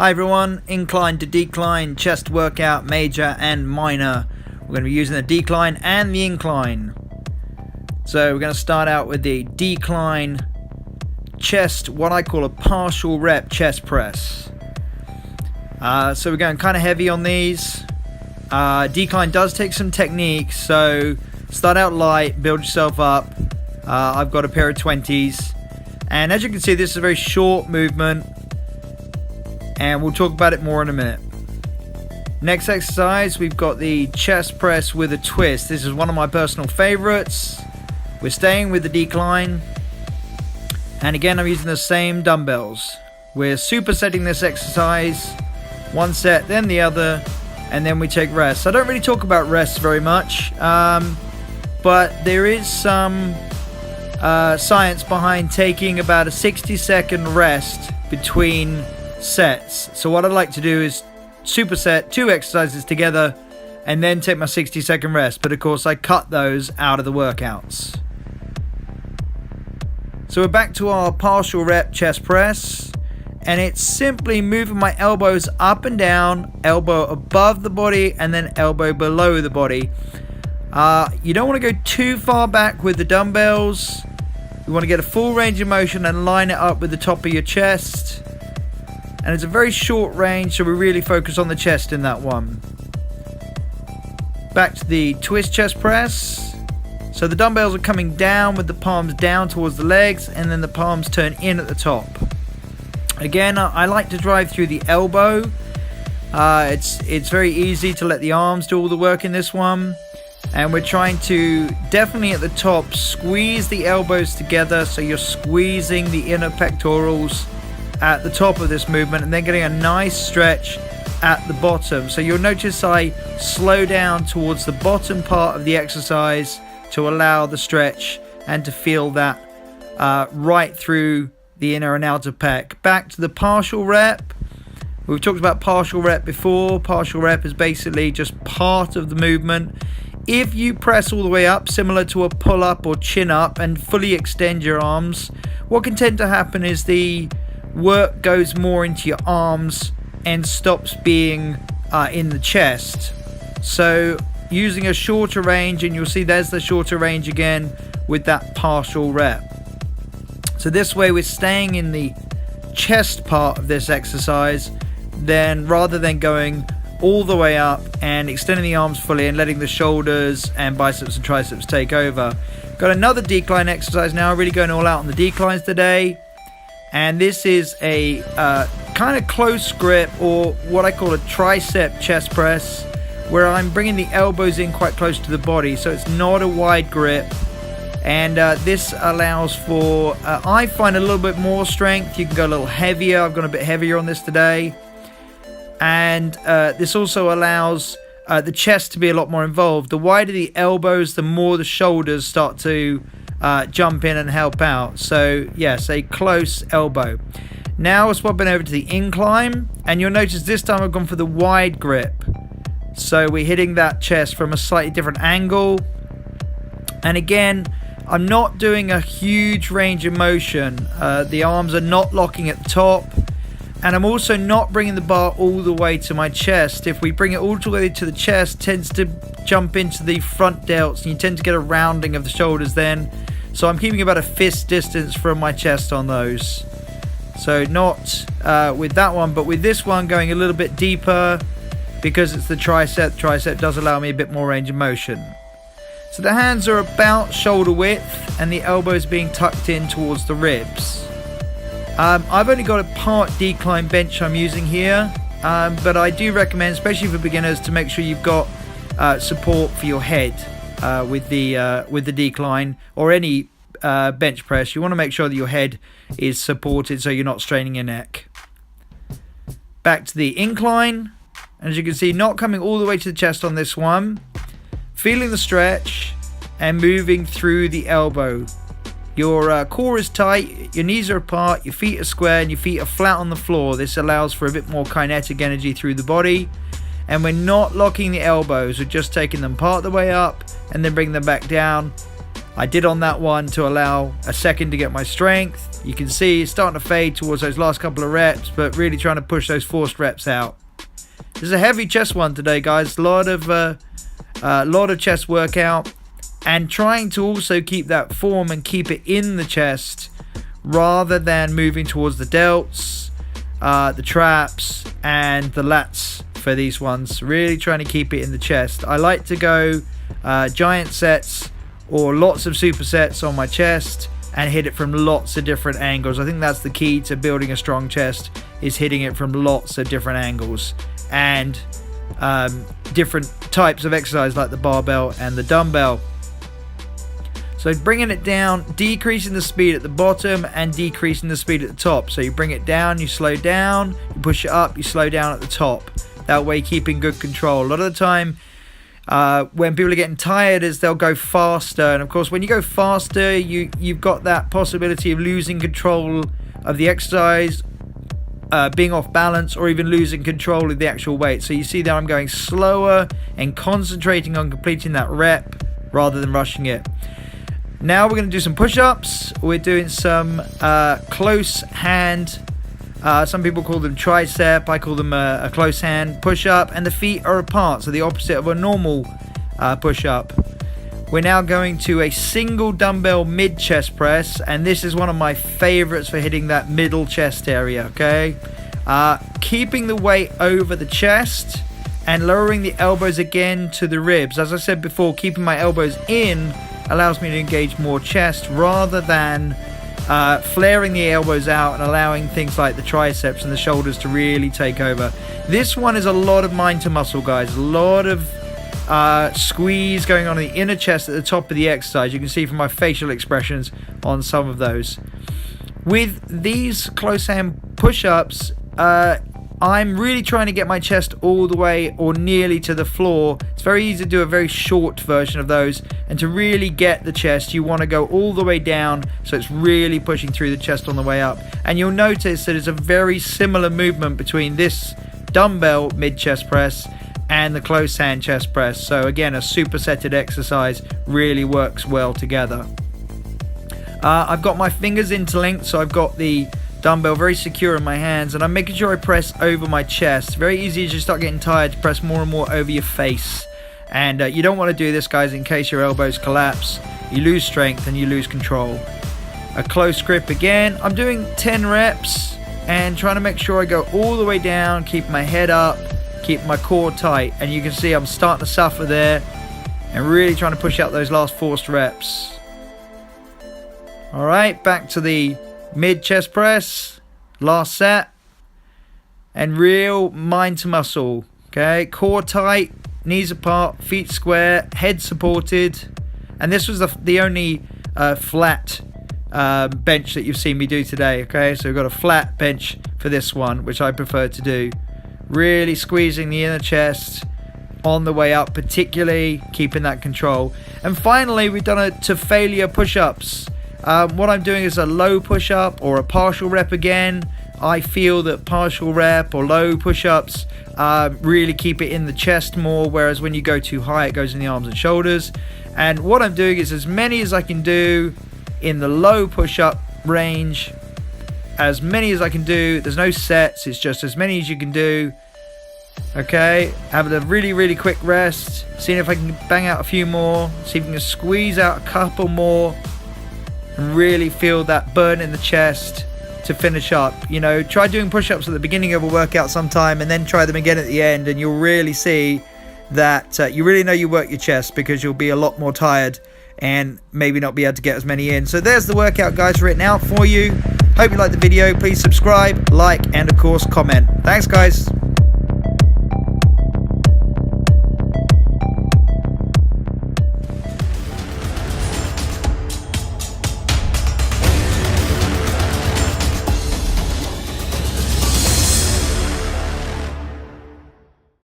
Hi everyone, incline to decline, chest workout, major and minor. We're going to be using the decline and the incline. So we're going to start out with the decline chest, what I call a partial rep chest press. So we're going kind of heavy on these. Decline does take some technique, so start out light, build yourself up. I've got a pair of 20s, and as you can see, this is a very short movement, and we'll talk about it more in a minute. Next exercise, we've got the chest press with a twist. This is one of my personal favorites. We're staying with the decline, and again I'm using the same dumbbells. We're supersetting this exercise, one set then the other, and then we take rests. I don't really talk about rests very much, but there is some science behind taking about a 60-second rest between sets. So what I'd like to do is superset two exercises together and then take my 60-second rest, but of course I cut those out of the workouts. So we're back to our partial rep chest press, and it's simply moving my elbows up and down, elbow above the body and then elbow below the body. You don't want to go too far back with the dumbbells. You want to get a full range of motion and line it up with the top of your chest. And it's a very short range, so we really focus on the chest in that one. Back to the twist chest press. So the dumbbells are coming down with the palms down towards the legs, and then the palms turn in at the top. Again, I like to drive through the elbow. It's very easy to let the arms do all the work in this one. And we're trying to, definitely at the top, squeeze the elbows together, so you're squeezing the inner pectorals at the top of this movement, and then getting a nice stretch at the bottom. So you'll notice I slow down towards the bottom part of the exercise to allow the stretch and to feel that right through the inner and outer pec. Back to the partial rep. We've talked about partial rep before. Partial rep is basically just part of the movement. If you press all the way up, similar to a pull-up or chin-up, and fully extend your arms, what can tend to happen is the work goes more into your arms and stops being in the chest. So using a shorter range, and you'll see there's the shorter range again with that partial rep. So this way we're staying in the chest part of this exercise, then rather than going all the way up and extending the arms fully and letting the shoulders and biceps and triceps take over. Got another decline exercise now, really going all out on the declines today. And this is a kind of close grip, or what I call a tricep chest press, where I'm bringing the elbows in quite close to the body, so it's not a wide grip. And this allows for, I find, a little bit more strength. You can go a little heavier. I've gone a bit heavier on this today. And this also allows the chest to be a lot more involved. The wider the elbows, the more the shoulders start to jump in and help out. So yes, a close elbow. Now we're swapping over to the incline, and you'll notice this time I've gone for the wide grip. So we're hitting that chest from a slightly different angle. And again, I'm not doing a huge range of motion. The arms are not locking at the top, and I'm also not bringing the bar all the way to my chest. If we bring it all the way to the chest, it tends to jump into the front delts, and you tend to get a rounding of the shoulders then. So I'm keeping about a fist distance from my chest on those. So not with that one, but with this one going a little bit deeper, because it's the tricep. Tricep does allow me a bit more range of motion. So the hands are about shoulder width, and the elbows being tucked in towards the ribs. I've only got a part decline bench I'm using here, but I do recommend, especially for beginners, to make sure you've got support for your head with the decline or any bench press. You want to make sure that your head is supported so you're not straining your neck. Back to the incline. As you can see, not coming all the way to the chest on this one. Feeling the stretch and moving through the elbow. Your core is tight, your knees are apart, your feet are square, and your feet are flat on the floor. This allows for a bit more kinetic energy through the body. And we're not locking the elbows, we're just taking them part of the way up and then bringing them back down. I did on that one to allow a second to get my strength. You can see it's starting to fade towards those last couple of reps, but really trying to push those forced reps out. This is a heavy chest one today, guys. A lot of chest workout, and trying to also keep that form and keep it in the chest rather than moving towards the delts, the traps, and the lats for these ones. Really trying to keep it in the chest. I like to go giant sets or lots of supersets on my chest and hit it from lots of different angles. I think that's the key to building a strong chest, is hitting it from lots of different angles and different types of exercise like the barbell and the dumbbell. So bringing it down, decreasing the speed at the bottom and decreasing the speed at the top. So you bring it down, you slow down, you push it up, you slow down at the top. That way keeping good control. A lot of the time when people are getting tired is they'll go faster, and of course when you go faster you've got that possibility of losing control of the exercise, being off balance, or even losing control of the actual weight. So you see that I'm going slower and concentrating on completing that rep rather than rushing it. Now we're going to do some push-ups. We're doing some close hand, some people call them tricep, I call them a close hand push-up, and the feet are apart, so the opposite of a normal push-up. We're now going to a single dumbbell mid chest press, and this is one of my favorites for hitting that middle chest area, okay? Keeping the weight over the chest and lowering the elbows again to the ribs. As I said before, keeping my elbows in allows me to engage more chest rather than flaring the elbows out and allowing things like the triceps and the shoulders to really take over. This one is a lot of mind to muscle, guys. A lot of squeeze going on in the inner chest at the top of the exercise. You can see from my facial expressions on some of those. With these close hand push-ups, I'm really trying to get my chest all the way or nearly to the floor. It's very easy to do a very short version of those, and to really get the chest you want to go all the way down, so it's really pushing through the chest on the way up. And you'll notice that it's a very similar movement between this dumbbell mid chest press and the close hand chest press. So again, a supersetted exercise, really works well together. I've got my fingers interlinked, so I've got the dumbbell very secure in my hands, and I'm making sure I press over my chest. Very easy as you start getting tired to press more and more over your face, and you don't want to do this, guys, in case your elbows collapse. You lose strength and you lose control. A close grip again. I'm doing 10 reps and trying to make sure I go all the way down, keep my head up, keep my core tight, and you can see I'm starting to suffer there and really trying to push out those last forced reps. Alright, back to the mid chest press, last set, and real mind to muscle, okay? Core tight, knees apart, feet square, head supported. And this was the only flat bench that you've seen me do today, okay? So we've got a flat bench for this one, which I prefer to do. Really squeezing the inner chest on the way up, particularly keeping that control. And finally, we've done a to failure push-ups. What I'm doing is a low push-up or a partial rep again. I feel that partial rep or low push-ups really keep it in the chest more, whereas when you go too high, it goes in the arms and shoulders. And what I'm doing is as many as I can do in the low push-up range, as many as I can do. There's no sets, it's just as many as you can do. Okay, having a really quick rest, seeing if I can bang out a few more, see if I can squeeze out a couple more, and really feel that burn in the chest to finish up. You know, try doing push-ups at the beginning of a workout sometime, and then try them again at the end, and you'll really see that you really know you work your chest, because you'll be a lot more tired and maybe not be able to get as many in. So there's the workout, guys, written out for you. Hope you liked the video. Please subscribe, like, and of course comment. Thanks, guys.